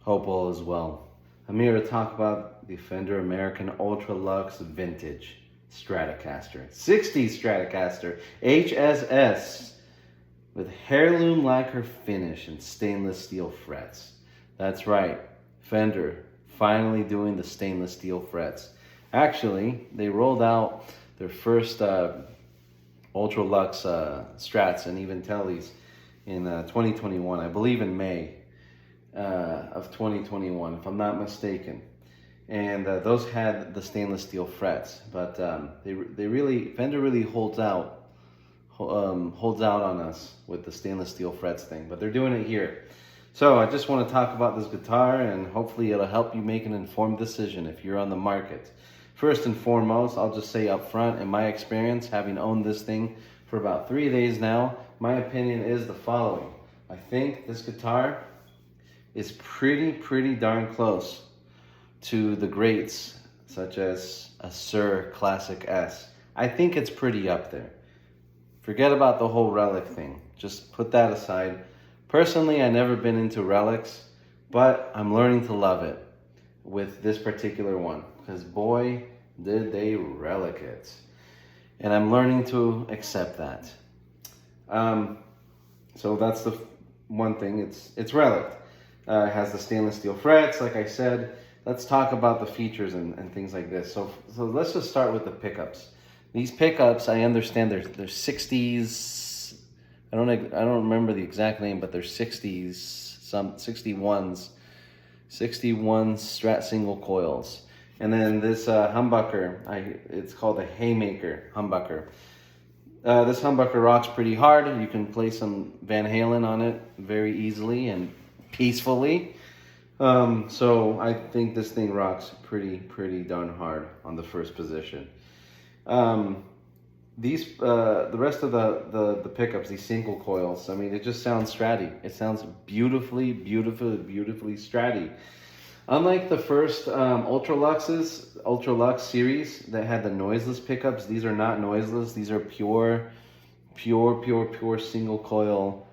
Hope all is well. I'm here to talk about the Fender American Ultra Luxe Vintage Stratocaster. 60s Stratocaster HSS with heirloom lacquer finish and stainless steel frets. That's right, Fender finally doing the stainless steel frets. Actually, they rolled out their first Ultra Luxe Strats and even Tellies in 2021, I believe in May of 2021, if I'm not mistaken. And those had the stainless steel frets, but Fender really holds out on us with the stainless steel frets thing, but they're doing it here. So I just want to talk about this guitar, and hopefully it'll help you make an informed decision if you're on the market. First and foremost, I'll just say up front, in my experience, having owned this thing for about 3 days now, my opinion is the following. I think this guitar is pretty darn close to the greats, such as a Sir Classic S. I think it's pretty up there. Forget about the whole relic thing. Just put that aside. Personally, I've never been into relics, but I'm learning to love it with this particular one, because boy, did they relic it. And I'm learning to accept that. So that's the one thing, it's relic. It has the stainless steel frets, like I said. Let's talk about the features and things like this. So let's just start with the pickups. These pickups, I understand they're 60s. I don't remember the exact name, but they're 60s, some 61s, 61 Strat single coils. And then this humbucker, it's called a Haymaker humbucker. This humbucker rocks pretty hard. You can play some Van Halen on it very easily and peacefully. So I think this thing rocks pretty darn hard on the first position. The rest of the pickups, these single coils, I mean, it just sounds stratty. It sounds beautifully stratty. Unlike the first Ultra Luxe series that had the noiseless pickups, these are not noiseless. These are pure single coil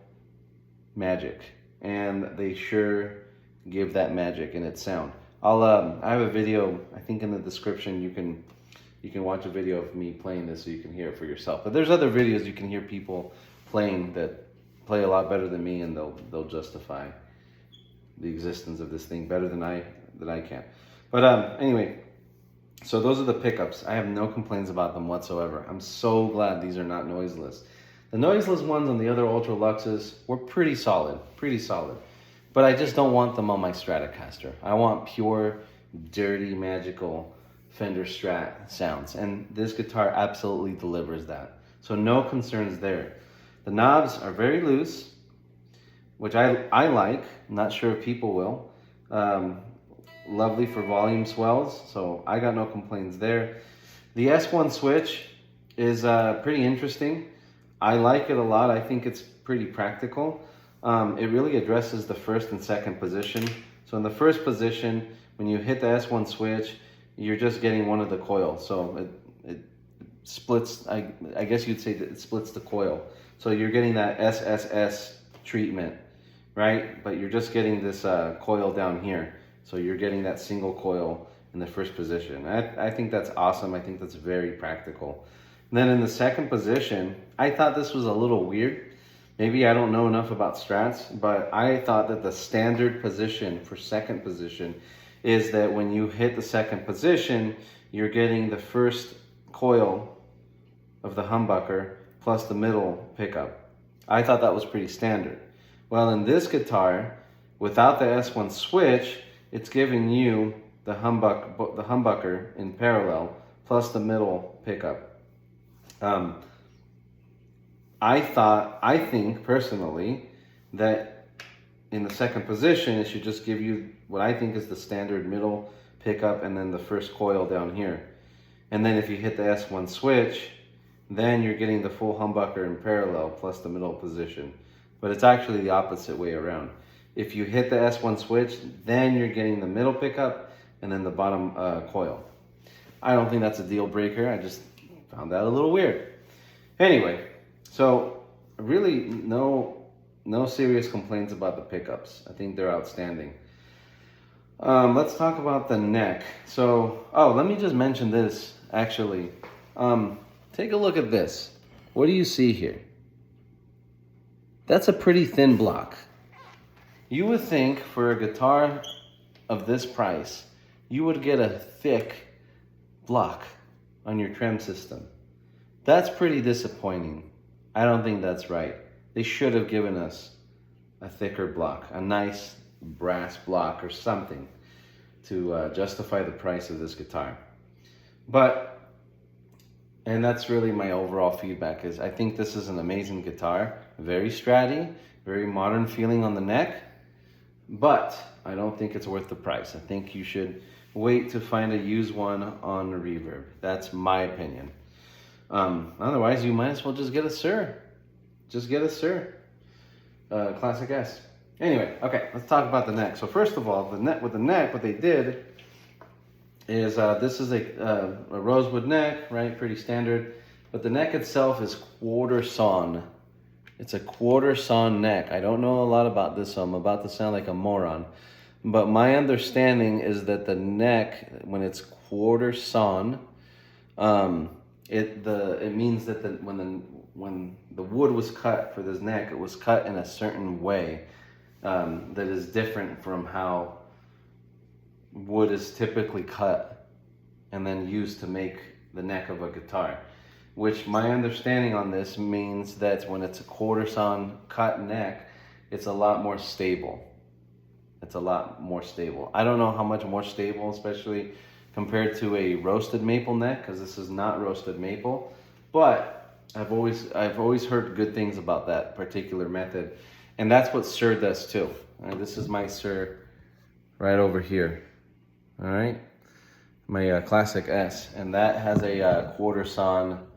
magic, and they sure give that magic in its sound. I have a video, I think in the description. You can watch a video of me playing this so you can hear it for yourself. But there's other videos you can hear people playing that play a lot better than me, and they'll justify the existence of this thing better than I can. But anyway, so those are the pickups. I have no complaints about them whatsoever. I'm so glad these are not noiseless. The noiseless ones on the other Ultra Luxes were pretty solid. But I just don't want them on my Stratocaster. I want pure, dirty, magical Fender Strat sounds, and this guitar absolutely delivers that. So no concerns there. The knobs are very loose, which I like. I'm not sure if people will. Lovely for volume swells, so I got no complaints there. The S1 switch is pretty interesting. I like it a lot. I think it's pretty practical. It really addresses the first and second position. So in the first position, when you hit the S1 switch, you're just getting one of the coils. So it splits, I guess you'd say that it splits the coil. So you're getting that SSS treatment, right? But you're just getting this coil down here. So you're getting that single coil in the first position. I think that's awesome. I think that's very practical. And then in the second position, I thought this was a little weird. Maybe I don't know enough about Strats, but I thought that the standard position for second position is that when you hit the second position, you're getting the first coil of the humbucker plus the middle pickup. I thought that was pretty standard. Well, in this guitar, without the S1 switch, it's giving you the humbucker in parallel plus the middle pickup. I think personally that in the second position, it should just give you what I think is the standard middle pickup and then the first coil down here. And then if you hit the S1 switch, then you're getting the full humbucker in parallel plus the middle position. But it's actually the opposite way around. If you hit the S1 switch, then you're getting the middle pickup and then the bottom coil. I don't think that's a deal breaker. I just found that a little weird. Anyway, so really no serious complaints about the pickups. I think they're outstanding. Let's talk about the neck. So, let me just mention this actually. Take a look at this. What do you see here? That's a pretty thin block. You would think for a guitar of this price, you would get a thick block on your trem system. That's pretty disappointing. I don't think that's right. They should have given us a thicker block, a nice brass block or something to justify the price of this guitar. And that's really my overall feedback is I think this is an amazing guitar, very stratty, very modern feeling on the neck, but I don't think it's worth the price. I think you should wait to find a used one on Reverb. That's my opinion. Otherwise, you might as well just get a Sir. Just get a Sir. Classic S. Anyway, okay, let's talk about the neck. So first of all, with the neck, what they did is this is a rosewood neck, right? Pretty standard. But the neck itself is quarter sawn. It's a quarter sawn neck. I don't know a lot about this, so I'm about to sound like a moron. But my understanding is that the neck, when it's quarter sawn, it means that when the wood was cut for this neck, it was cut in a certain way that is different from how wood is typically cut and then used to make the neck of a guitar. Which my understanding on this means that when it's a quarter sawn cut neck, it's a lot more stable. It's a lot more stable. I don't know how much more stable, especially compared to a roasted maple neck, because this is not roasted maple. But I've always heard good things about that particular method, and that's what Sir does too. All right, this is my Sir right over here. All right, my Classic S, and that has a quarter sawn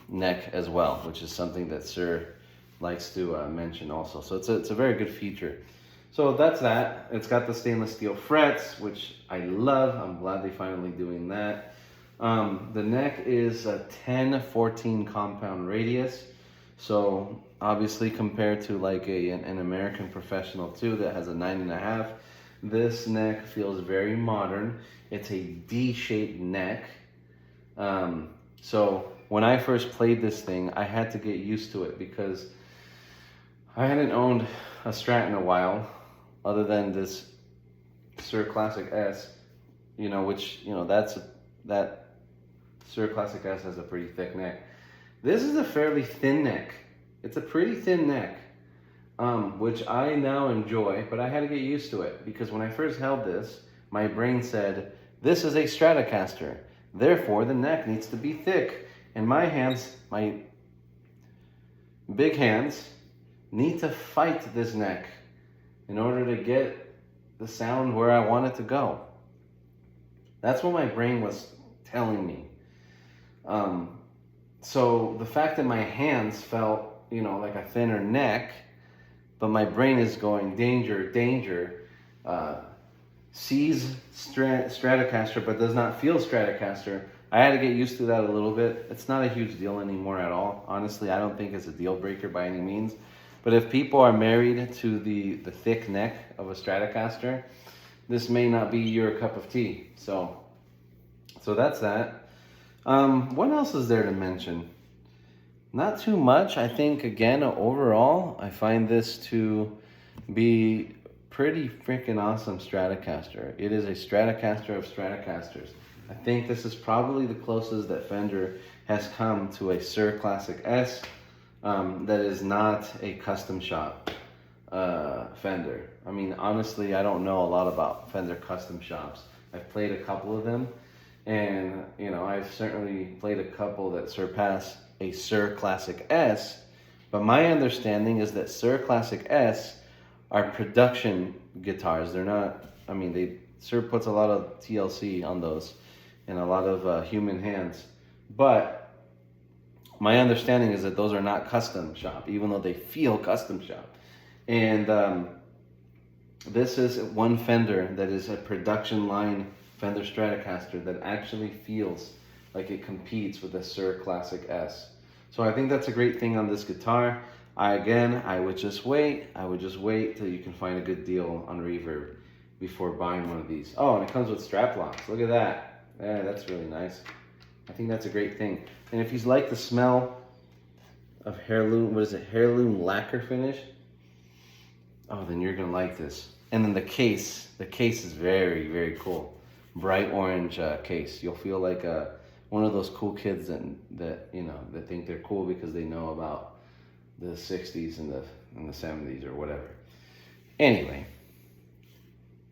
neck as well, which is something that Sir likes to mention also. So it's a very good feature. So that's that. It's got the stainless steel frets, which I love. I'm glad they finally doing that. The neck is a 10-14 compound radius. So obviously compared to like an American Professional 2 that has a 9.5, this neck feels very modern. It's a D-shaped neck. So when I first played this thing, I had to get used to it because I hadn't owned a Strat in a while, other than this Sir Classic S, which, that Sir Classic S has a pretty thick neck. This is a fairly thin neck. It's a pretty thin neck, which I now enjoy, but I had to get used to it because when I first held this, my brain said, this is a Stratocaster, therefore the neck needs to be thick. And my hands, my big hands, need to fight this neck in order to get the sound where I want it to go. That's what my brain was telling me. So the fact that my hands felt, like a thinner neck, but my brain is going danger, danger, sees Stratocaster but does not feel Stratocaster. I had to get used to that a little bit. It's not a huge deal anymore at all. Honestly, I don't think it's a deal breaker by any means. But if people are married to the thick neck of a Stratocaster, this may not be your cup of tea. So that's that. What else is there to mention? Not too much. I think, again, overall, I find this to be pretty freaking awesome Stratocaster. It is a Stratocaster of Stratocasters. I think this is probably the closest that Fender has come to a Sir Classic S that is not a custom shop Fender. I mean, honestly, I don't know a lot about Fender custom shops. I've played a couple of them, and I've certainly played a couple that surpass a Sir Classic S, but my understanding is that Sir Classic S are production guitars. They're not, Sir puts a lot of TLC on those and a lot of human hands, but my understanding is that those are not custom shop, even though they feel custom shop. And this is one Fender that is a production line Fender Stratocaster that actually feels like it competes with the Sir Classic S. So I think that's a great thing on this guitar. I would just wait till you can find a good deal on Reverb. before buying one of these. Oh, and it comes with strap locks. Look at that. Yeah, that's really nice. I think that's a great thing. And if you like the smell of heirloom, what is it, heirloom lacquer finish, oh, then you're gonna like this. And then the case is very, very cool. Bright orange case. You'll feel like one of those cool kids that you know, that think they're cool because they know about the 60s and the 70s or whatever. Anyway,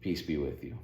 peace be with you.